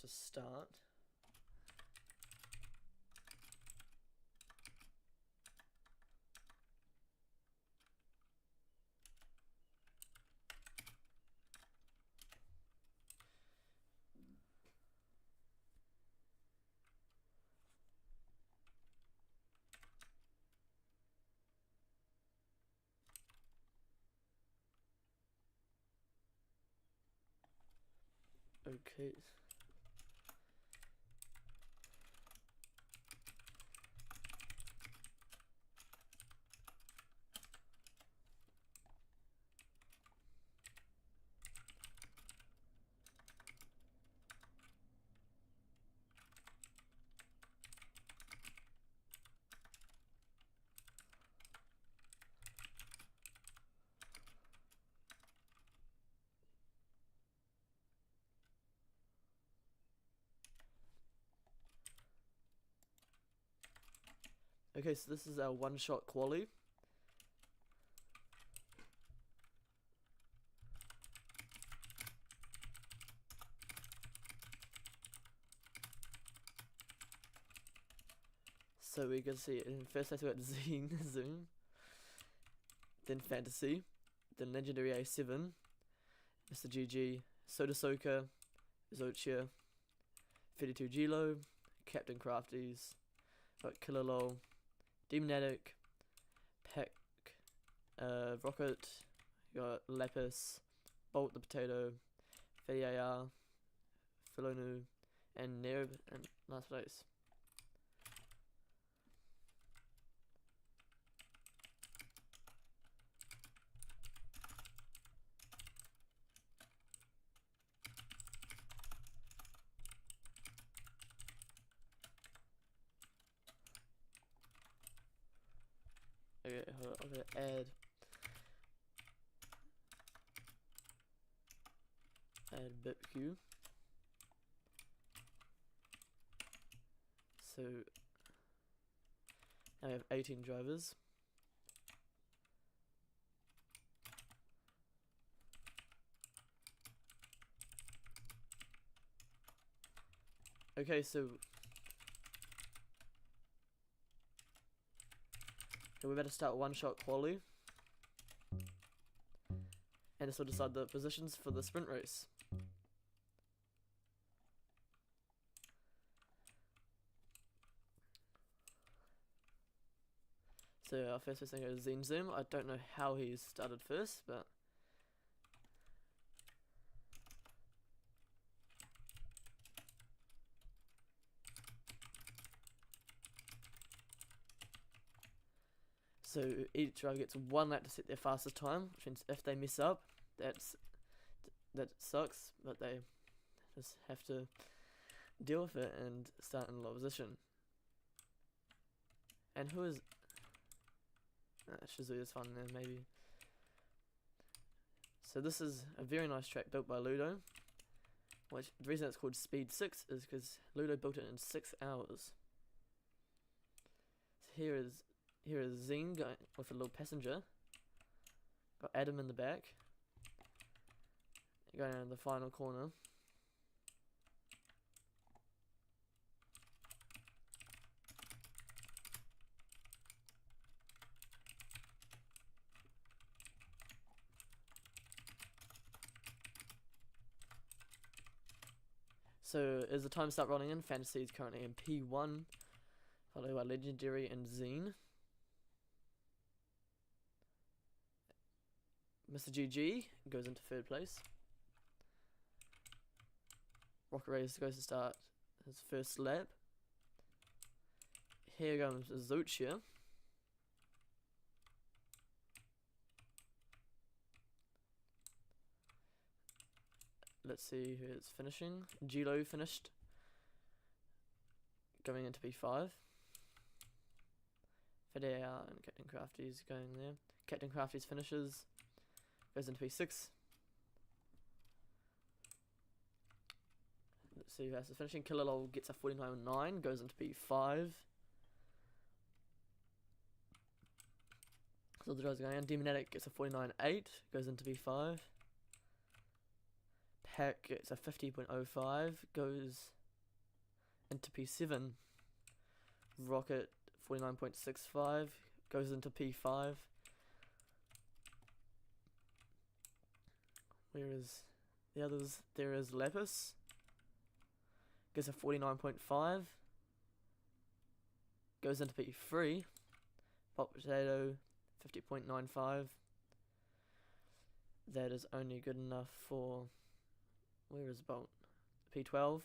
to start. Okay. Okay, so this is our one-shot quali. So we can see in first place we got Zoom, then Fantasy, then Legendary A7, Mr. GG, Soda Soaker, Zochia, 52 Gilo, Captain Crafties, got Killer Lol, Demonatic, Peck, Rocket, got Lapis, Bolt the Potato, Fatty AR, Philonu, and Nerb, and last place. Okay, hold on, I'm gonna add BitQ. So now we have 18 drivers. Okay, so we better start one-shot quali, and this will decide the positions for the sprint race. So our first person goes Zoom. I don't know how he started first, but so each driver gets 1 lap to set their fastest time, which means if they mess up, that sucks, but they just have to deal with it and start in a low position. And who is Shizuya's fun there, maybe. So this is a very nice track built by Ludo, which the reason it's called Speed6 is because Ludo built it in 6 hours. So here is Zine going with a little passenger. Got Adam in the back, going around the final corner. So as the time start rolling in, Fantasy is currently in P1, followed by Legendary and Zine. Mr. GG goes into 3rd place. Rocket Race goes to start his first lap. Here comes Zochia. Let's see who it's finishing. Gilo finished, going into P5. Fidea and Captain Crafty's going there. Captain Crafty's finishes, goes into P6. Let's see who else is finishing. Killer Lol gets a 49.9, goes into P5. So the drivers going on. Demonatic gets a 49.8, goes into P5. Peck gets a 50.05, goes into P7. Rocket 49.65 goes into P5. Where is the others? There is Lapis. Goes to 49.5. Goes into P3. Pop Potato 50.95. That is only good enough for, where is Bolt? P12.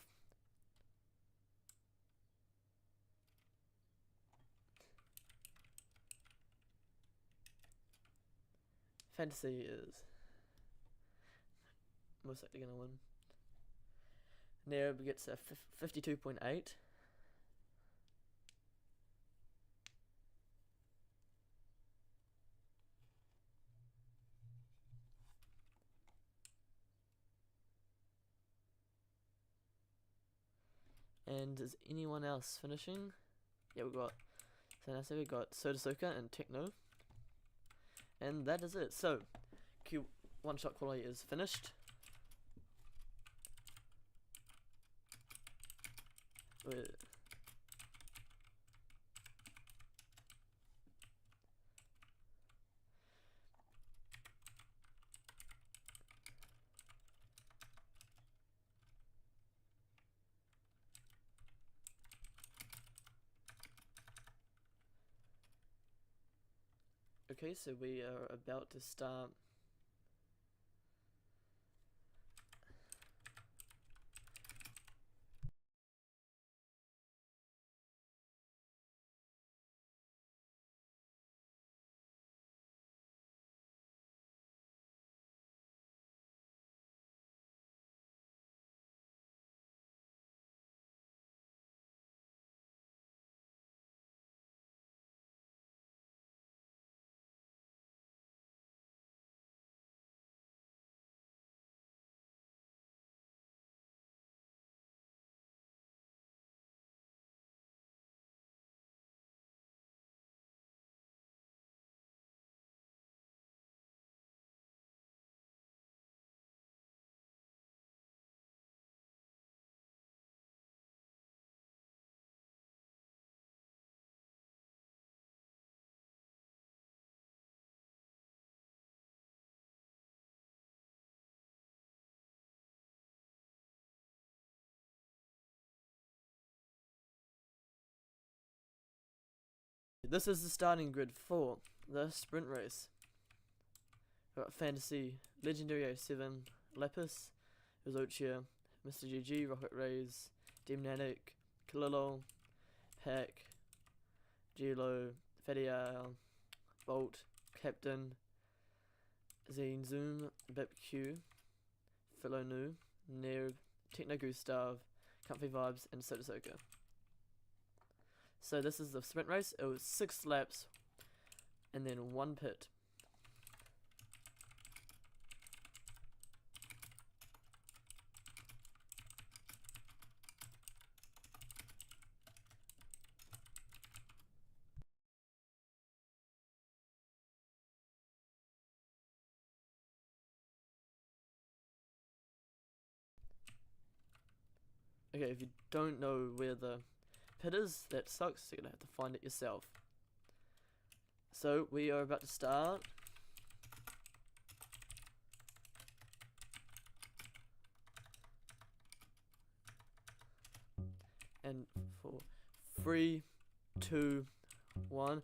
Fantasy is most likely gonna win. Nerb gets a 52.8. And is anyone else finishing? Yeah, we got Soda Soaker and Techno. And that is it. So, Q one shot quality is finished. Okay, so we are about to start. This is the starting grid for the sprint race. We've got Fantasy, Legendary A7, Lapis, Izochia, Mr. GG, Rocket Rays, Demnatic, Kalilo, Pack, Gilo, Fadial, Bolt, Captain, Zine Zoom, BipQ, Philonu, Nerb, Techno Gustav, Comfy Vibes, and Soda Soaker. So this is the sprint race. It was 6 laps and then 1 pit. Okay, if you don't know where the pit is, that sucks. You're gonna have to find it yourself. So we are about to start. And for 3, 2, 1,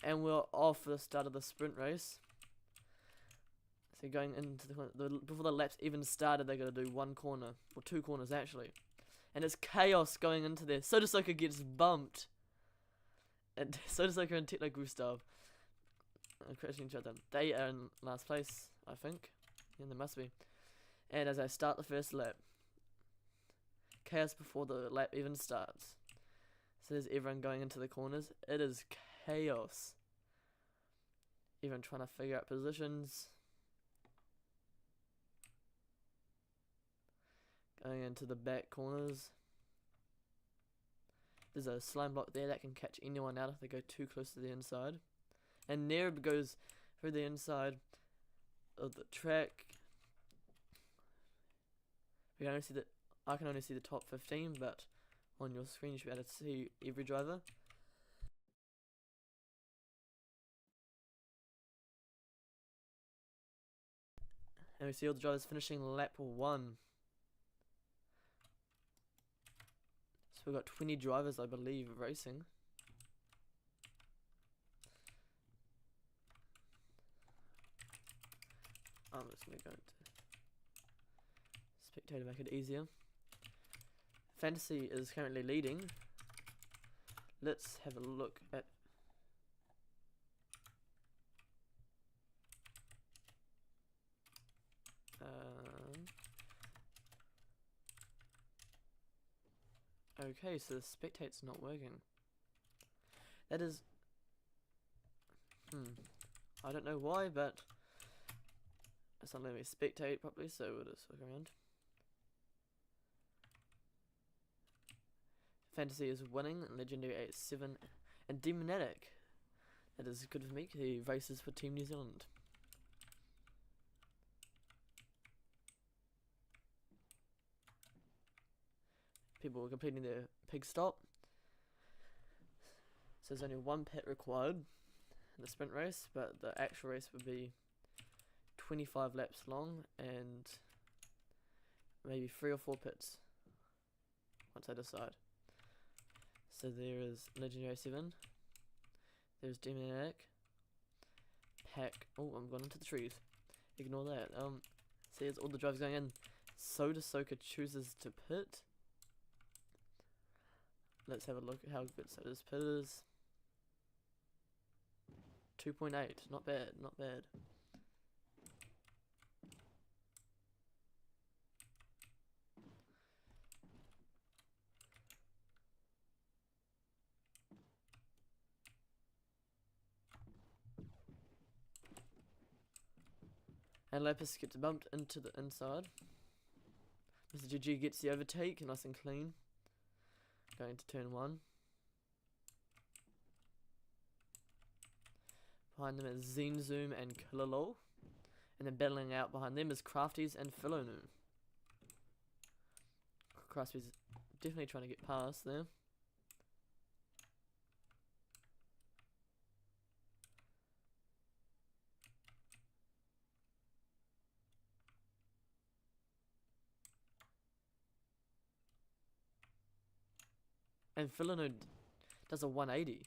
and we're off for the start of the sprint race. So going into before the laps even started, they're gonna do 1 corner, or 2 corners actually. And it's chaos going into there. Soda Soaker gets bumped. And Soda Soaker and Techno Gustav are crashing each other. They are in last place, I think. Yeah, they must be. And as I start the first lap, chaos before the lap even starts. So there's everyone going into the corners. It is chaos. Everyone trying to figure out positions. Going into the back corners. There's a slime block there that can catch anyone out if they go too close to the inside. And Nerb goes through the inside of the track. I can only see the top 15, but on your screen. You should be able to see every driver. And we see all the drivers finishing lap 1. So we've got 20 drivers, I believe, racing. I'm just going to go into spectator to make it easier. Fantasy is currently leading. Let's have a look at okay, so the spectate's not working. That is I don't know why, but it's not letting me spectate properly, so we'll just look around. Fantasy is winning, Legendary S1 and Demonatic. That is good for me, he races for Team New Zealand. People are completing their pig stop. So there's only 1 pit required in the sprint race, but the actual race would be 25 laps long and maybe 3 or 4 pits once I decide. So there is Legendary 7, there's Demonatic, Pack. Oh, I'm going into the trees. Ignore that. See, it's all the drivers going in. Soka chooses to pit. Let's have a look at how good Soda's pit is. 2.8, not bad, not bad. And Lapis gets bumped into the inside. Mr. GG gets the overtake, nice and clean. Going to turn 1. Behind them is Zoom and Killalol. And then battling out behind them is Crafties and Philonu. Crafties definitely trying to get past there. And Philonu does a 180.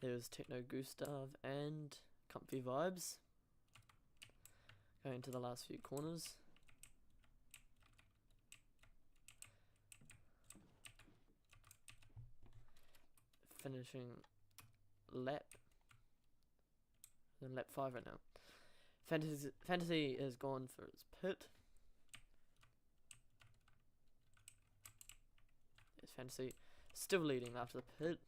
There's Techno Gustav and Comfy Vibes. Going to the last few corners. Finishing lap. Lap 5 right now. Fantasy has gone for its pit. There's Fantasy still leading after the pit.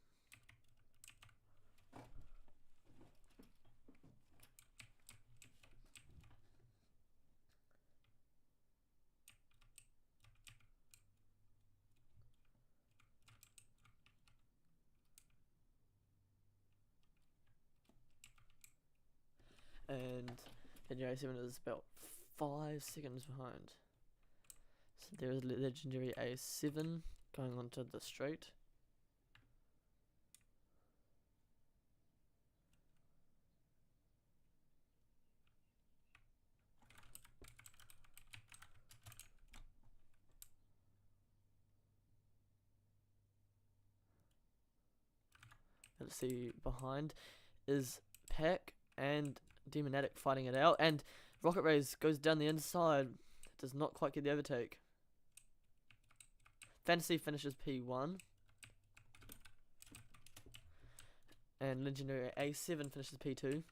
And Legendary 7 is about 5 seconds behind. So there is Legendary A7 going onto the straight. Let's see, behind is Pack and Demonatic fighting it out, and Rocket Rays goes down the inside, does not quite get the overtake. Fantasy finishes P1, and Legendary A7 finishes P2.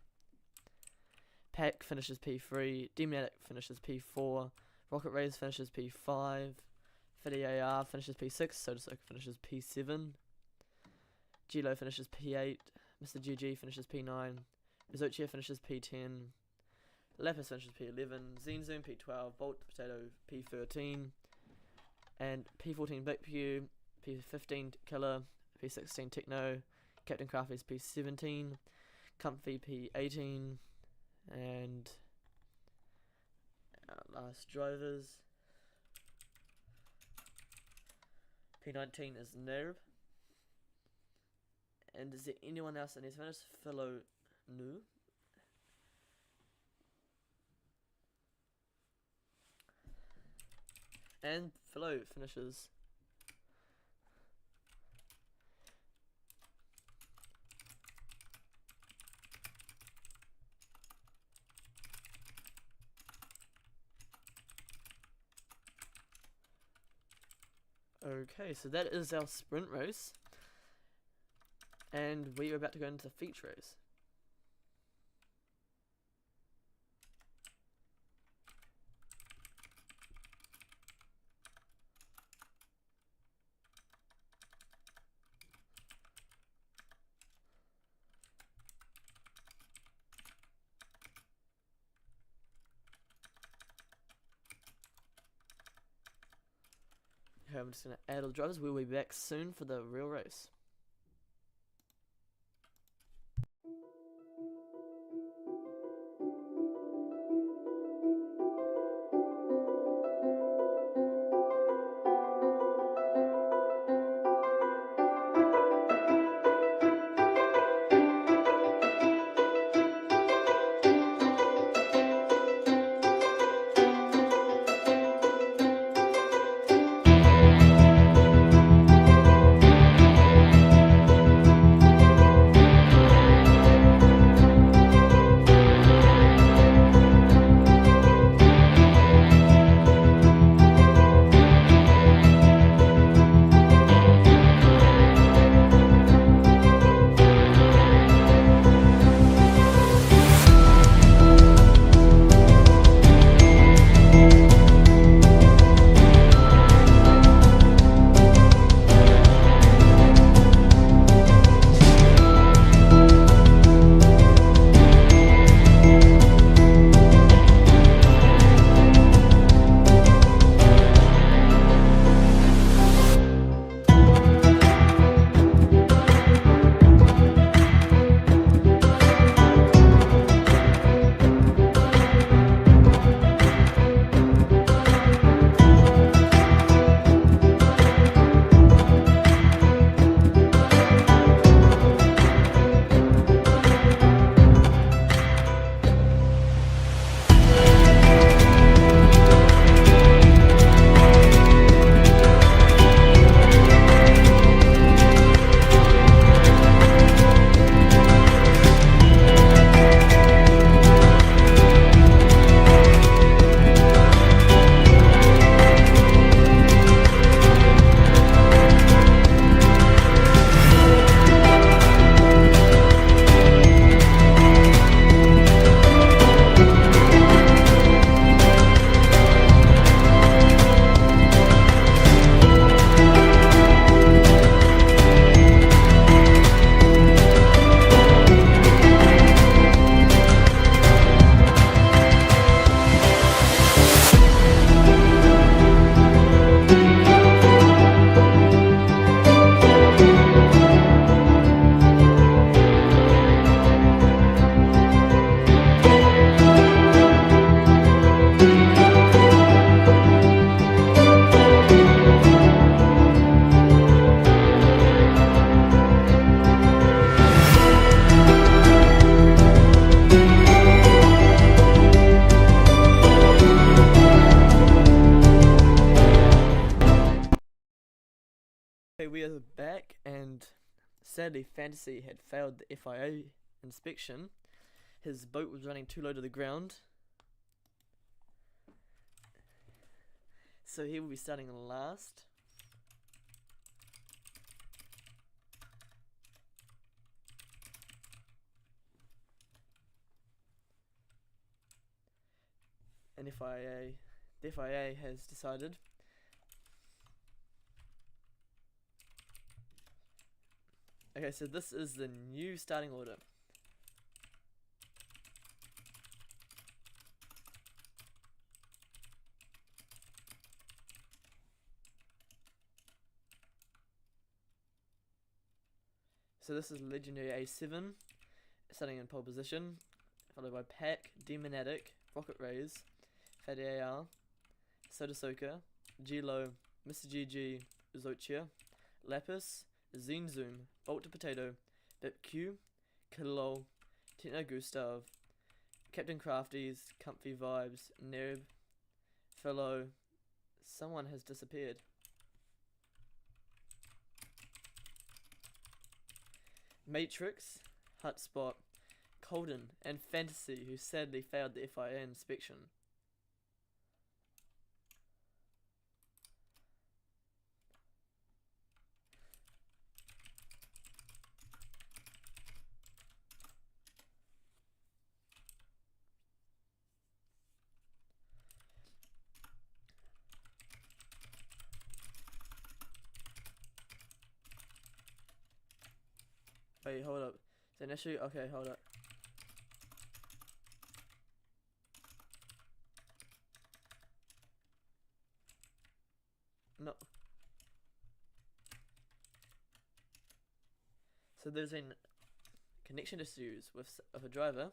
Pack finishes P3, Demonatic finishes P4, Rocket Rays finishes P5, Fiddy AR finishes P6, Sodasoka finishes P7, Gilo finishes P8, Mr. GG finishes P9, Zochia finishes P10, Lapis finishes P11, Zoom P12, Bolt Potato P13, and P14 Big Pew, P15 Killer, P16 Techno, Captain Crafty's P17, Comfy P18, and our last drivers. P19 is Nerb. And is there anyone else in this one? Fellow Nu. And fellow finishes. Okay, so that is our sprint race. And we are about to go into the feature race. Okay, I'm just going to add all the drivers. We'll be back soon for the real race. Okay, we are back, and sadly Fantasy had failed the FIA inspection. His boat was running too low to the ground, so he will be starting last. And the FIA has decided okay, so this is the new starting order. So So this is legendary A7, starting in pole position, followed by Pack, Demonatic, Rocket Rays, Fatty AR, Soda Soaker, G-Lo, Mr. GG, Zochia, Lapis, Zine Zoom, Bolt to Potato, Bip Q, Kilol, Techno Gustav, Captain Crafties, Comfy Vibes, Nerb, Fellow. Someone has disappeared. Matrix, Hutspot, Colden, and Fantasy, who sadly failed the FIA inspection. Wait, hold up. Is there an issue? Okay, hold up. No. So there's been connection issues with a driver.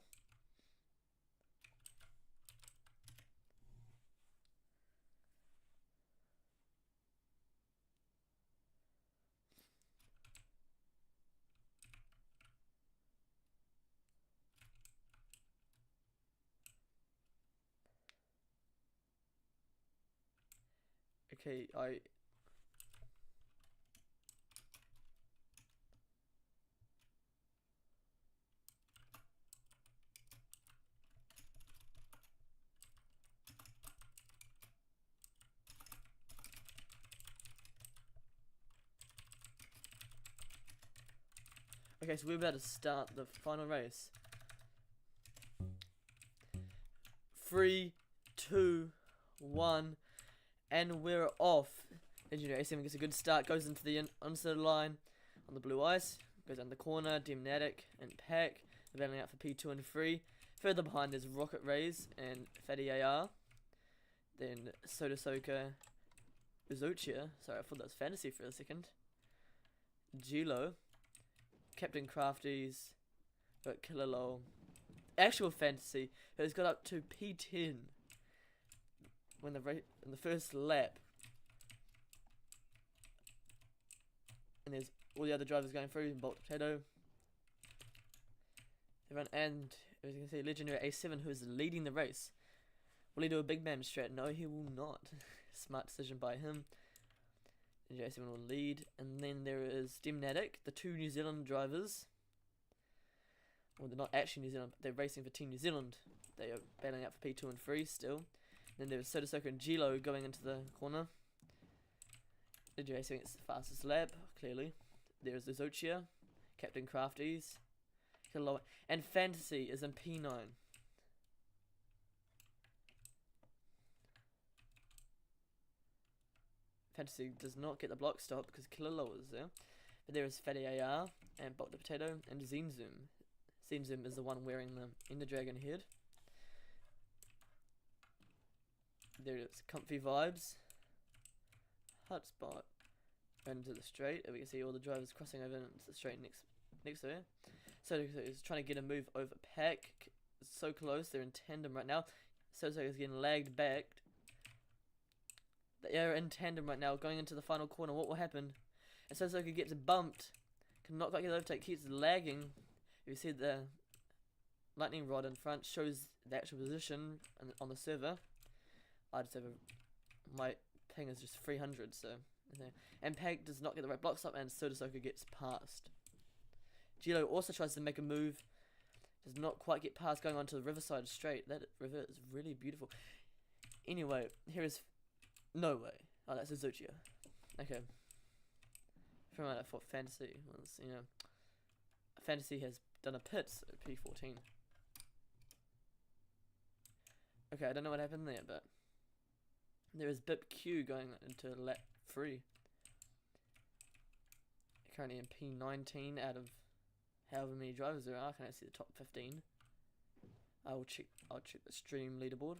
Okay, Okay, so we're about to start the final race. 3, 2, 1, and we're off. Legendary A7 gets a good start, goes into the onto the line on the blue ice, goes down the corner. Demnatic and Pack are battling out for P2 and 3. Further behind is Rocket Rays and Fatty AR. Then Soda Soaker, Uzochia. Sorry, I thought that was Fantasy for a second. G-Lo, Captain Crafties, got Killer Lol. Actual Fantasy has got up to P10 when in the first lap. And there's all the other drivers going through. Bolt Potato. Everyone, and as you can see, Legendary A7, who is leading the race. Will he do a big man strat? No, he will not. Smart decision by him. Legendary A7 will lead. And then there is Demnatic, the 2 New Zealand drivers. Well, they're not actually New Zealand, but they're racing for Team New Zealand. They are battling out for P2 and 3 still. Then there's Soda Soaker and G-Lo going into the corner. Legendary A7 gets the fastest lap, clearly. There's Zochia, Captain Crafties, and Fantasy is in P9. Fantasy does not get the block stop because Killer Low is there. But there is Fatty AR and Bolt the Potato and Zine Zoom. Zine Zoom is the one wearing the Ender Dragon head. There is Comfy Vibes, Hutspot, into the straight, and we can see all the drivers crossing over into the straight next to it. So he's trying to get a move over Pack. So close, they're in tandem right now. So he's getting lagged back. They are in tandem right now, going into the final corner. What will happen? And Sosoka gets bumped. Cannot quite get the overtake. Keeps lagging. If you see the lightning rod in front, shows the actual position on the server. I just have my ping is just 300, so. And Peg does not get the right block stop, and Soda Soaker gets past. G-Lo also tries to make a move. Does not quite get past, going onto the Riverside straight. That river is really beautiful. Anyway, here is... No way. Oh, that's a Zochia. Okay. From what I thought Fantasy was, you know... Fantasy has done a pit at P14. Okay, I don't know what happened there, but... There is Bip Q going into lap 3. Currently in P19 out of however many drivers there are. I can't see the top 15. I'll check the stream leaderboard.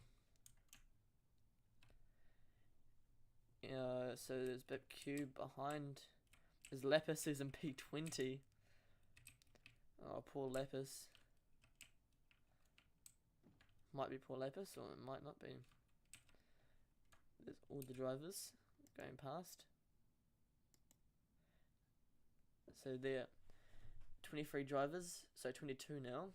So there's Bip Q behind. There's Lapis who's in P20. Oh, poor Lapis. Might be poor Lapis, or it might not be. There's all the drivers going past. So there, 23 drivers, so 22 now.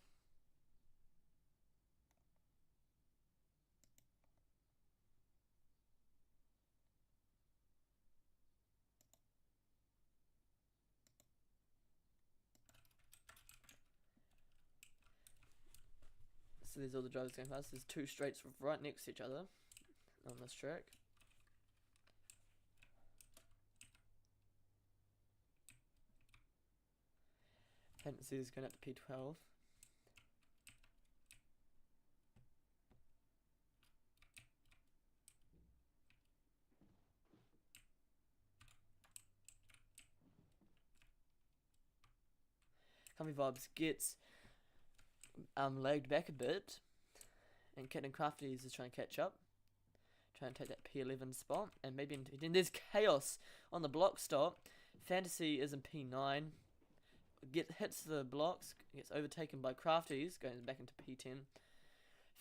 So there's all the drivers going past. There's two straights right next to each other on this track. Fantasy is going up to P12. WIBRS gets lagged back a bit, and Captain Crafties is trying to catch up, trying to take that P11 spot, and maybe and there's chaos on the block stop. Fantasy is in P9, hits the blocks, gets overtaken by Crafties, going back into P10.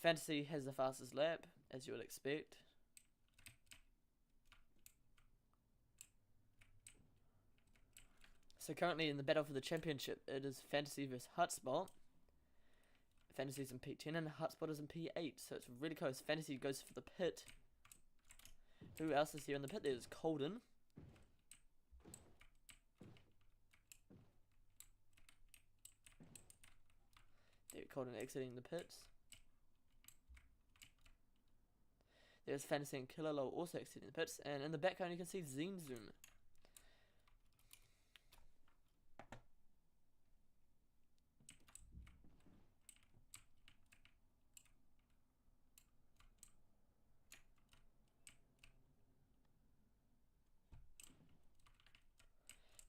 Fantasy has the fastest lap, as you would expect. So currently in the battle for the championship, it is Fantasy versus Hotspot. Fantasy's in P10 and Hotspot is in P8, so it's really close. Fantasy goes for the pit. Who else is here in the pit? There's Colden. There, Colden exiting the pits. There's Fantasy and Killer Low also exiting the pits, and in the background you can see Zoom.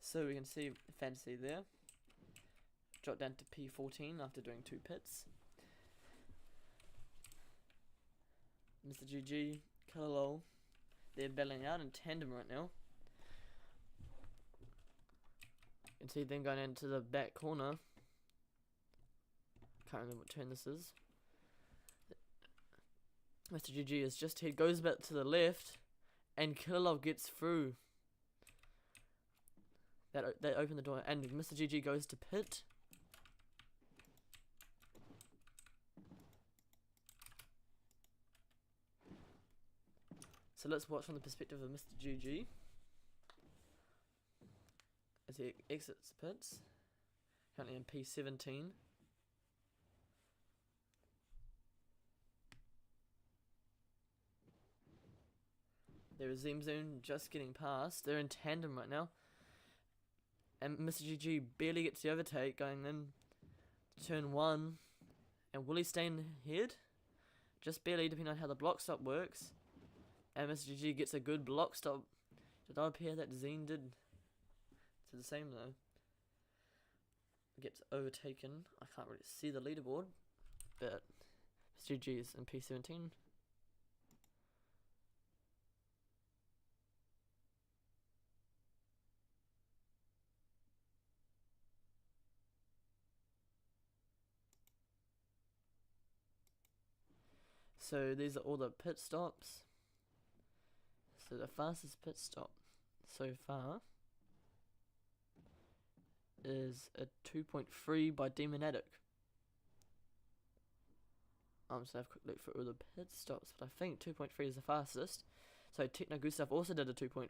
So we can see Fantasy there. Drop down to P14 after doing 2 pits. Mr. GG, Kalalo, they're battling out in tandem right now. You can see them going into the back corner. Can't remember what turn this is. Mr. GG is just here, goes back to the left, and Kalalo gets through. They open the door, and Mr. GG goes to pit. So let's watch from the perspective of Mr. GG as he exits pits. Currently in P17. There is Zoom just getting past. They're in tandem right now. And Mr. GG barely gets the overtake going in turn 1. And will he stay in ahead? Just barely, depending on how the block stop works. And Mr. GG gets a good block stop. Did not appear that Zine did to the same though. Gets overtaken. I can't really see the leaderboard, but Mr. GG is in P17. So these are all the pit stops. So the fastest pit stop so far is a 2.3 by Demonatic. I'm just gonna have a quick look for all the pit stops, but I think 2.3 is the fastest. So Techno Gustav also did a 2.3.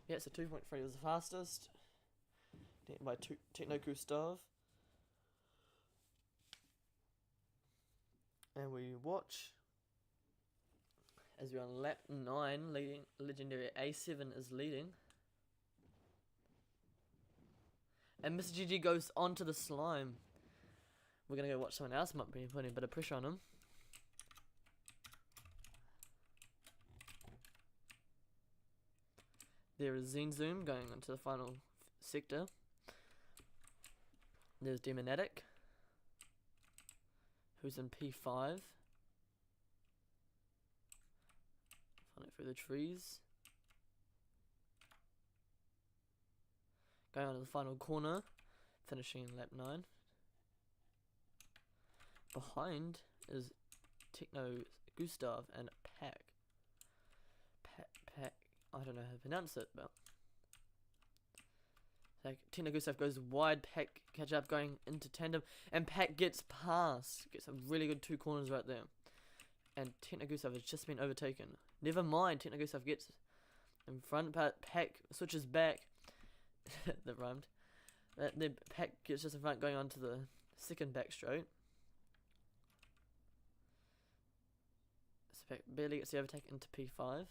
Yeah, so 2.3 was the fastest by Techno Gustav. And we watch as we're on lap 9, leading. Legendary A7 is leading. And Mr. GG goes onto the slime. We're gonna go watch someone else, might be putting a bit of pressure on him. There is Zoom going onto the final sector. There's Demonatic, who's in P5. Follow through the trees. Going on to the final corner. finishing in lap 9. Behind is Techno Gustav and Pack. Pack. I don't know how to pronounce it, but like Techno Gustav goes wide, Pack catch up going into tandem, and Pack gets past. Gets a really good 2 corners right there. And Techno Gustav has just been overtaken. Never mind, Techno Gustav gets in front, but Pack switches back. That rhymed. Then Pack gets just in front going on to the second back straight. So Pack barely gets the overtake into P5.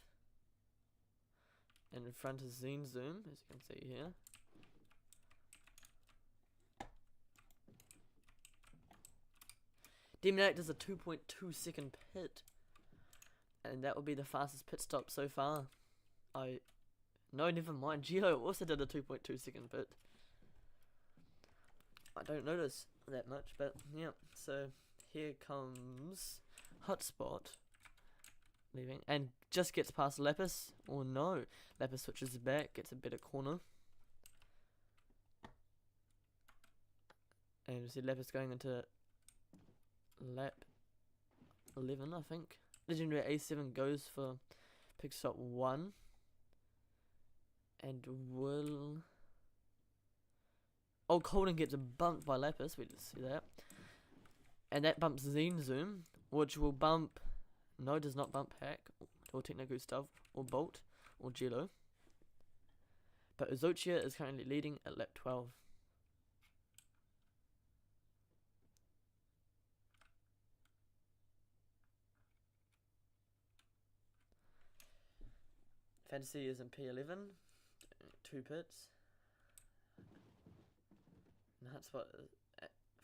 And in front is Zine Zoom, as you can see here. Demonate does a 2.2 second pit. And that would be the fastest pit stop so far. No, never mind. Gio also did a 2.2 second pit. I don't notice that much, but yeah. So here comes Hotspot leaving and just gets past Lapis. Or no, Lapis switches back, gets a better corner. And you see Lapis going into lap 11, I think. Legendary A7 goes for pit stop 1. And will... Oh, Colden gets bumped by Lapis, we just see that. And that bumps Zine Zoom, which will bump... No, does not bump Pack, or Techno Gustav, or Bolt, or Jello. But Uzochia is currently leading at lap 12. Fantasy is in P11, 2 pits. And that's what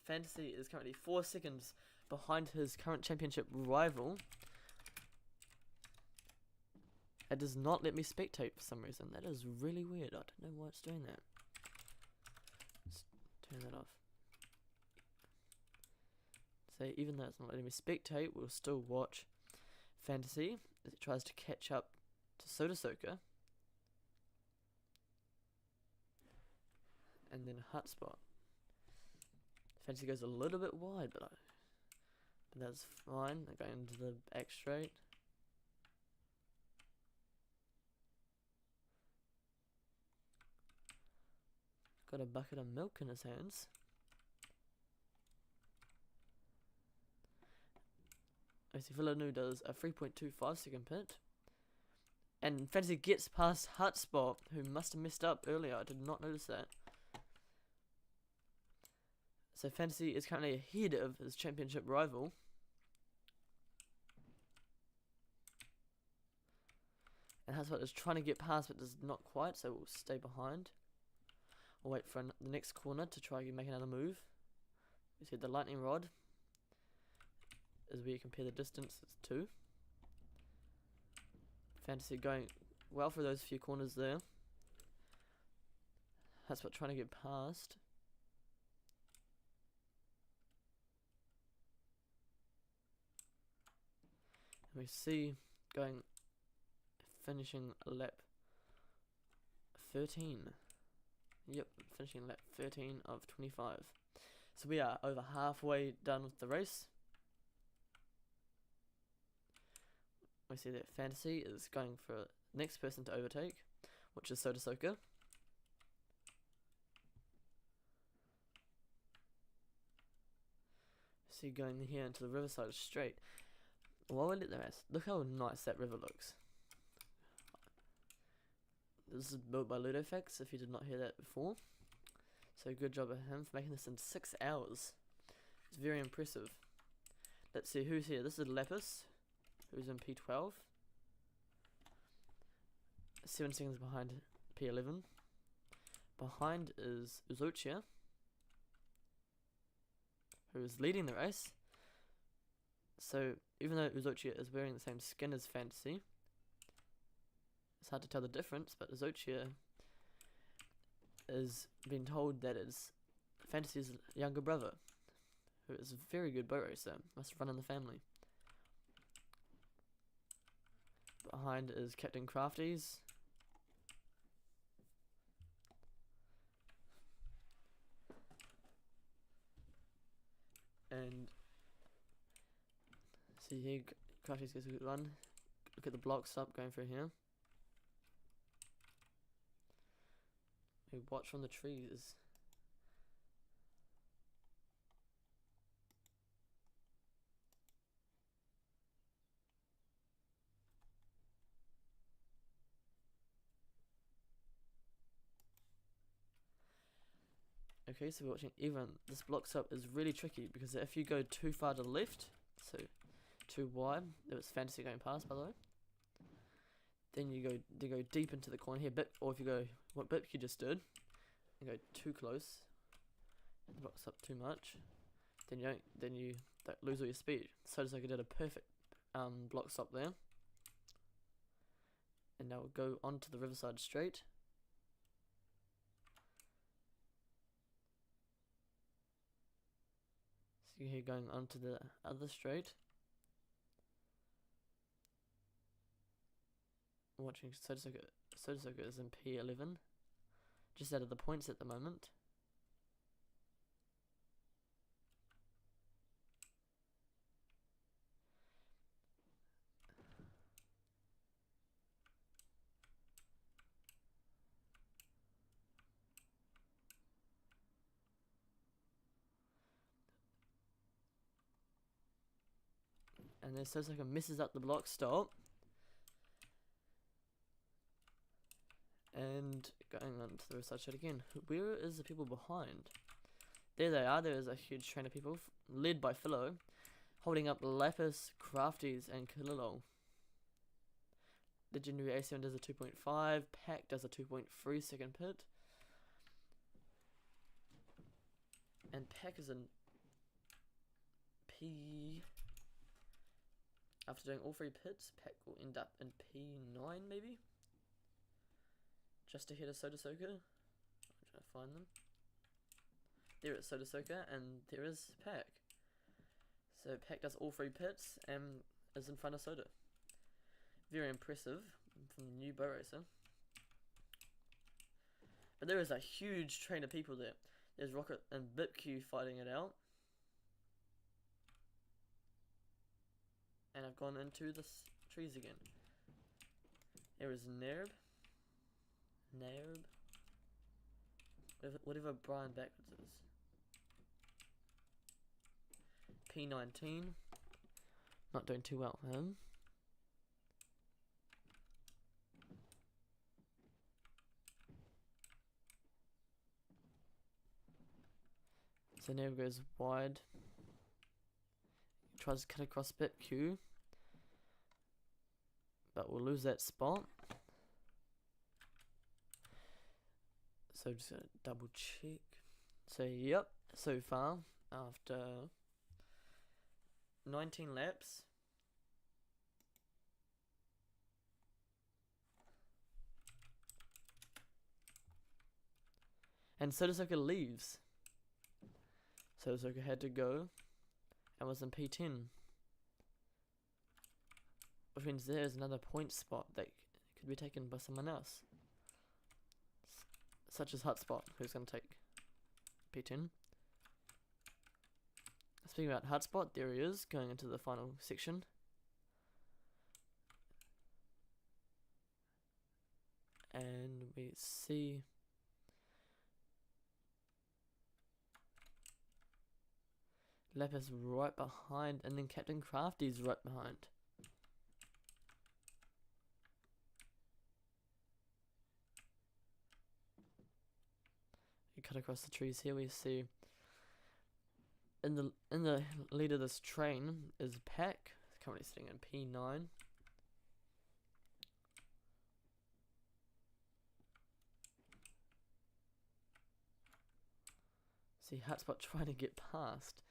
Fantasy is currently 4 seconds behind his current championship rival. It does not let me spectate for some reason. That is really weird. I don't know why it's doing that. Let's turn that off. So even though it's not letting me spectate, we'll still watch Fantasy as it tries to catch up to Soda Soaker. And then Hotspot. Fantasy goes a little bit wide, but that's fine. They're going into the back straight. Got a bucket of milk in his hands. I see Villeneuve does a 3.25 second pit. And Fantasy gets past Hotspot, who must have messed up earlier. I did not notice that. So Fantasy is currently ahead of his championship rival. And Hotspot is trying to get past, but does not quite, so we'll stay behind. We'll wait for the next corner to try and make another move. You see the lightning rod is where you compare the distance. It's 2. Fantasy going well for those few corners there. That's what trying to get past. And we see finishing lap 13. Yep, finishing lap 13 of 25. So we are over halfway done with the race. We see that Fantasy is going for next person to overtake, which is Soda Soaker. See going here into the riverside straight. While we let the rest, look how nice that river looks. This is built by Ludofax, if you did not hear that before. So good job of him for making this in 6 hours. It's very impressive. Let's see who's here. This is Lapis, who's in P12. 7 seconds behind P11. Behind is Uzochia, who is leading the race. So even though Uzochia is wearing the same skin as Fantasy, it's hard to tell the difference, but Uzochia is being told that it's Fantasy's younger brother, who is a very good boat racer, must run in the family. Behind is Captain Crafties. And see here, Crafties gets a good run. Look at the blocks up going through here. We watch from the trees. Okay, so we're watching even. This blocks up is really tricky because if you go too far to the left, so too wide, there was fantasy going past by the way. Then you go deep into the corner here, or if you go what Bipku just did, and go too close, it blocks up too much, then you don't lose all your speed. So just like I did a perfect block stop there, and now we'll go onto the Riverside Straight. So here going onto the other straight. Watching Sodasoka is in P11, just out of the points at the moment. And then Sodasoka misses up the block stop. And going on to the Riverside Straight again. Where is the people behind? There they are. There is a huge train of people led by Philo, holding up Lapis, Crafties, and Kalilo. Legendary A7 does a 2.5. Pack does a 2.3 second pit. And Pack is in P. After doing all 3 pits, Pack will end up in P9 maybe? Just ahead of Sodasoka. I'm trying to find them. There is Sodasoka and there is Pack. So Pack does all 3 pits and is in front of Soda. Very impressive from the new bow racer. But there is a huge train of people there. There's Rocket and Bipku fighting it out. And I've gone into the trees again. There is Nerb. Whatever Brian backwards is. P19. Not doing too well for him. So Nerb goes wide. Tries to cut across Bipku. But we'll lose that spot. So just gonna double check. So yep, so far after 19 laps, and Sodasoka leaves. Sodasoka had to go and was in P10, which means there's another point spot that could be taken by someone else. Such as Hotspot, who's going to take P10. Speaking about Hotspot, there he is, going into the final section. And we see Lapis right behind, and then Captain Crafty's right behind. Cut across the trees here, we see in the lead of this train is Pack, currently sitting in P9. See Hotspot trying to get past,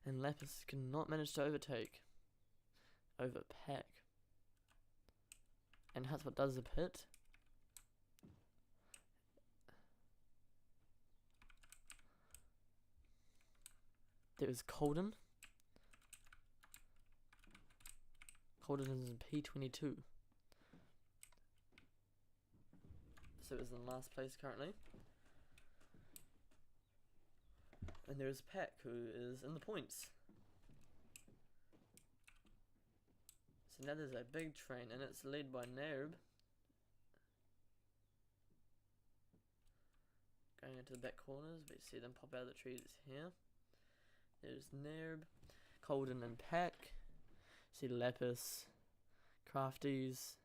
and Lapis cannot manage to overtake over Pack. And Hotspot does the pit. There is Colden. Colden is in P22. So it's in last place currently. And there is Pack, who is in the points. So now there's a big train, and it's led by Nerb. Going into the back corners, but you see them pop out of the trees here. There's Nerb, Colden and Pack. See Lapis, Crafties,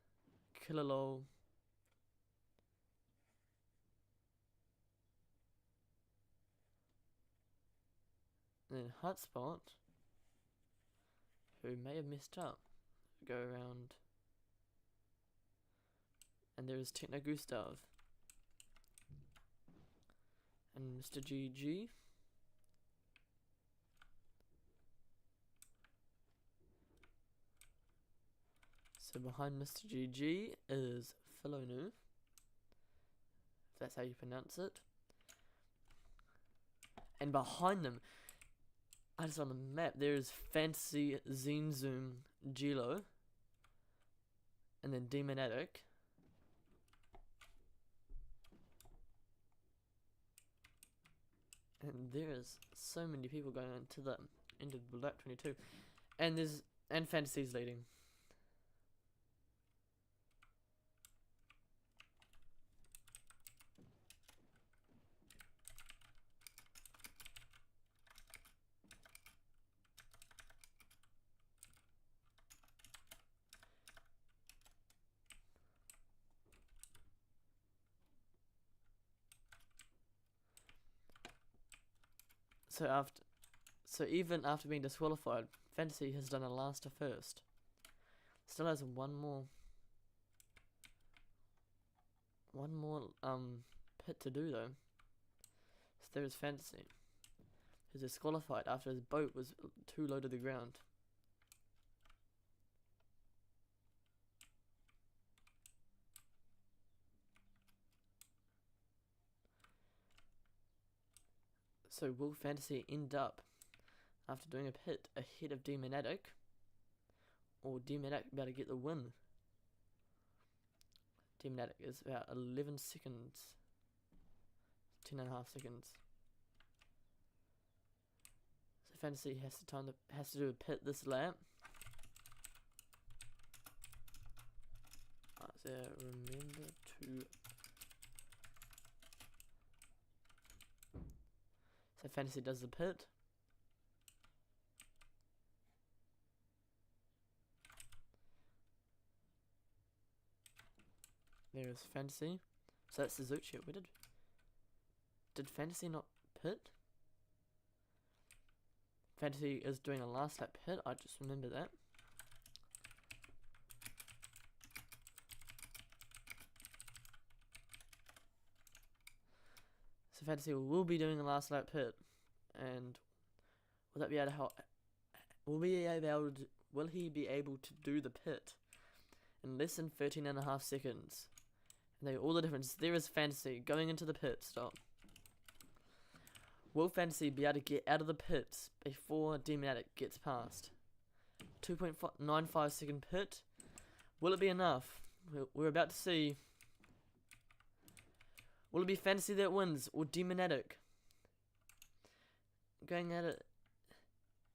Killalol. And then Hotspot, who may have messed up. Go around. And there is Techno Gustav. And Mr. GG. So behind Mr. GG is Philonu, if that's how you pronounce it. And behind them, I just on the map, there is Fantasy Zine Zoom Gilo. And then Demon Attic. And there's so many people going into the lap 22. And Fantasy's leading. So even after being disqualified, Fantasy has done a last to first. Still has one more pit to do though. So there is Fantasy, who's disqualified after his boat was too low to the ground. So will Fantasy end up, after doing a pit, ahead of Demon Attic? Or Demon Attic about to get the win? Demon Attic is about 11 seconds. 10.5 seconds. So Fantasy has to do a pit this lap. So remember to... So Fantasy does the pit. There is Fantasy. So that's Suzuki. Where did Fantasy not pit? Fantasy is doing a last lap pit. I just remember that. So Fantasy will be doing a last lap pit, and will that be able to help? Will he be able to do the pit in less than 13.5 seconds? And all the difference. There is Fantasy going into the pit stop. Will Fantasy be able to get out of the pits before Demon Attic gets past? 2.95 second pit. Will it be enough? We're about to see. Will it be Fantasy that wins, or Demon Attic? Going at it.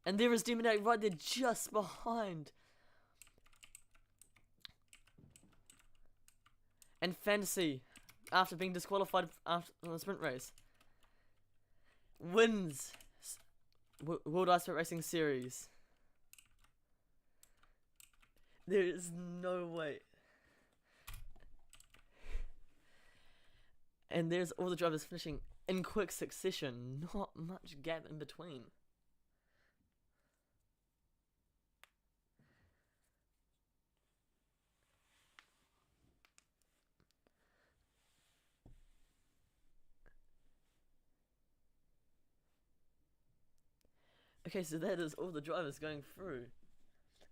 And there is Demon Attic right there, just behind. And Fantasy, after being disqualified after the sprint race, wins World Ice Sprint Racing Series. There is no way. And there's all the drivers finishing in quick succession. Not much gap in between. Okay, so that is all the drivers going through.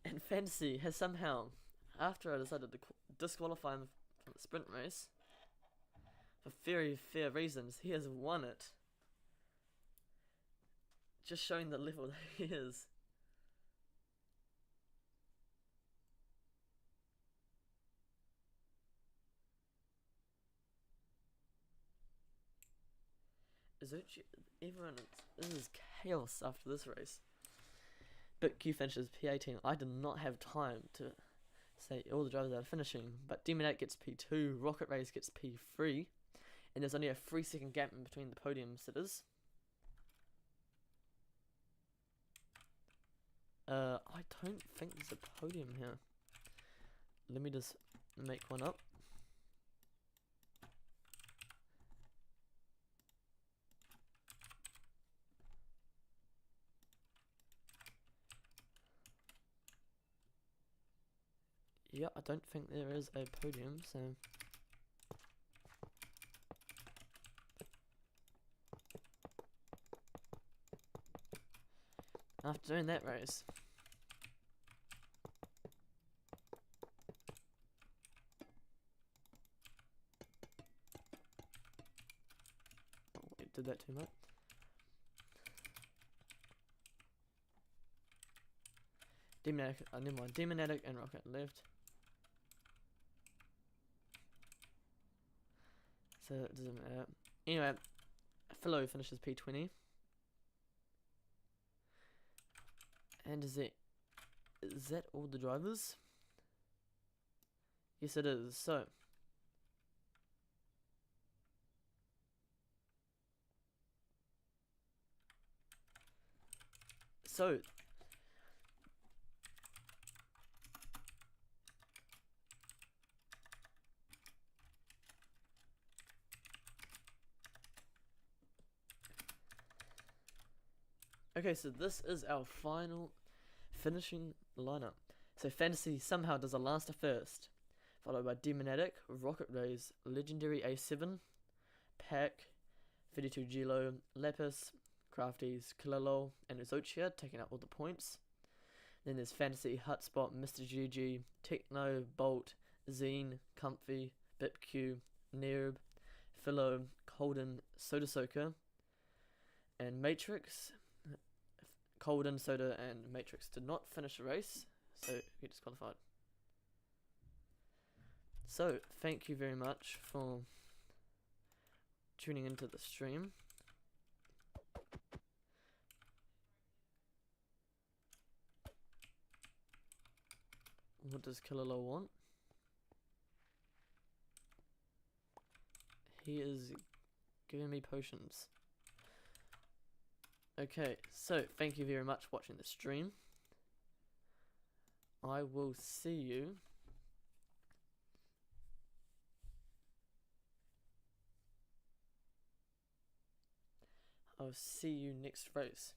And Fantasy has somehow, after I decided to disqualify him from the sprint race, for very fair reasons, he has won it. Just showing the level that he is. Everyone, this is chaos after this race. But Q finishes P18. I did not have time to say all the drivers are finishing, but Demon 8 gets P2, Rocket Race gets P3, and there's only a 3-second gap in between the podium sitters. I don't think there's a podium here. Let me just make one up. Yeah, I don't think there is a podium, so... After doing that race... Oh, wait, did that too much? Demon never mind. Demon Addict and Rocket left. So it doesn't matter. Anyway, Philo finishes P20. And is that all the drivers? Yes, it is. So okay, so this is our final finishing lineup. So Fantasy somehow does a last to first, followed by Demonatic, Rocket Rays, Legendary A7, Pack, 32 Gilo, Lapis, Crafties, Kilolo, and Uzochia taking out all the points. Then there's Fantasy, Hutspot, Mr. GG, Techno, Bolt, Zine, Comfy, BipQ, Nerb, Philo, Colden, Soda Soaker, and Matrix. Colden, Soda, and Matrix did not finish the race, so get disqualified. So, thank you very much for tuning into the stream. What does Kilolo want? He is giving me potions. Okay, so thank you very much for watching the stream. I will see you next race.